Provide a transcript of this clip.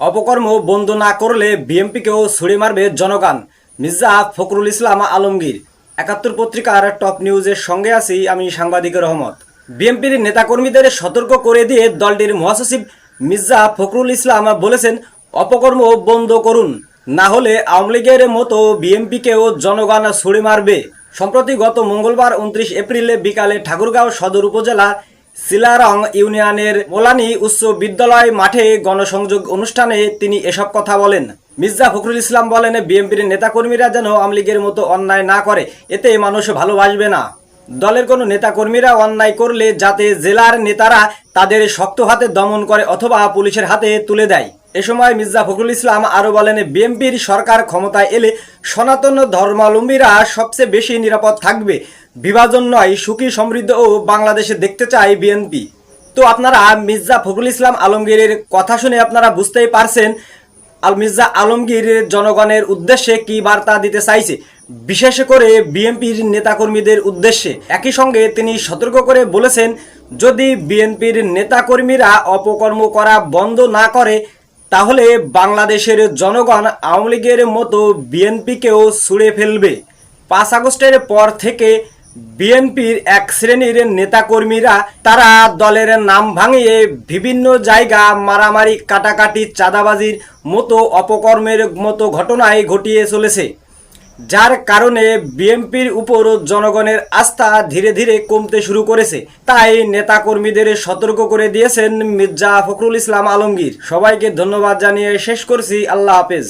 অপকর্ম বন্ধ না করলে বিএনপিকেও ছুড়ে মারবে জনগণ। মির্জা ফখরুল ইসলাম আলমগীর। ৭১ পত্রিকার টপ নিউজের সঙ্গে আছি আমি সাংবাদিক রহমত। বিএনপির নেতাকর্মীদের সতর্ক করে দিয়ে দলটির মহাসচিব মির্জা ফখরুল ইসলাম বলেছেন, অপকর্ম বন্ধ করুন, না হলে আওয়ামী লীগের মতো বিএনপিকেও জনগণ ছুড়ে মারবে। সম্প্রতি গত মঙ্গলবার ২৯ এপ্রিল বিকালে ঠাকুরগাঁও সদর উপজেলা সিলারং ইউনিয়নের মোলানি উচ্চ বিদ্যালয় মাঠে গণসংযোগ অনুষ্ঠানে তিনি এসব কথা বলেন। মির্জা ফখরুল ইসলাম বলেন, বিএনপির নেতাকর্মীরা যেন আওয়ামী লীগের মতো অন্যায় না করে, এতে মানুষ ভালোবাসবে না। দলের কোনো নেতাকর্মীরা অন্যায় করলে যাতে জেলার নেতারা তাদের শক্ত হাতে দমন করে অথবা পুলিশের হাতে তুলে দেয়। এ সময় মির্জা ফখরুল ইসলাম আরও বলেন, বিএনপির সরকার ক্ষমতায় এলে সনাতন ধর্মাবলম্বীরা সবচেয়ে বেশি নিরাপদ থাকবে। বিভাজন নয়, সুখী সমৃদ্ধ ও বাংলাদেশে দেখতে চায় বিএনপি। তো আপনারা মির্জা ফখরুল ইসলাম আলমগীরের কথা শুনে আপনারা বুঝতেই পারছেন মির্জা আলমগীর জনগণের উদ্দেশ্যে কি বার্তা দিতে চাইছে, বিশেষ করে বিএনপির নেতাকর্মীদের উদ্দেশ্যে। একই সঙ্গে তিনি সতর্ক করে বলেছেন, যদি বিএনপির নেতাকর্মীরা অপকর্ম করা বন্ধ না করে তাহলে বাংলাদেশের জনগণ আওয়ামী লীগের মতো বিএনপিকেও ছুঁড়ে ফেলবে। ৫ আগস্টের পর থেকে বিএনপির এক শ্রেণীর নেতাকর্মীরা তারা দলের নাম ভাঙিয়ে বিভিন্ন জায়গা মারামারি, কাটাকাটি, চাঁদাবাজির মতো অপকর্মের মতো ঘটনায় ঘটিয়ে চলেছে, যার কারণে বিএনপির উপর জনগণের আস্থা ধীরে ধীরে কমতে শুরু করেছে। তাই নেতাকর্মীদের সতর্ক করে দিয়েছেন মির্জা ফখরুল ইসলাম আলমগীর। সবাইকে ধন্যবাদ জানিয়ে শেষ করছি। আল্লাহ হাফেজ।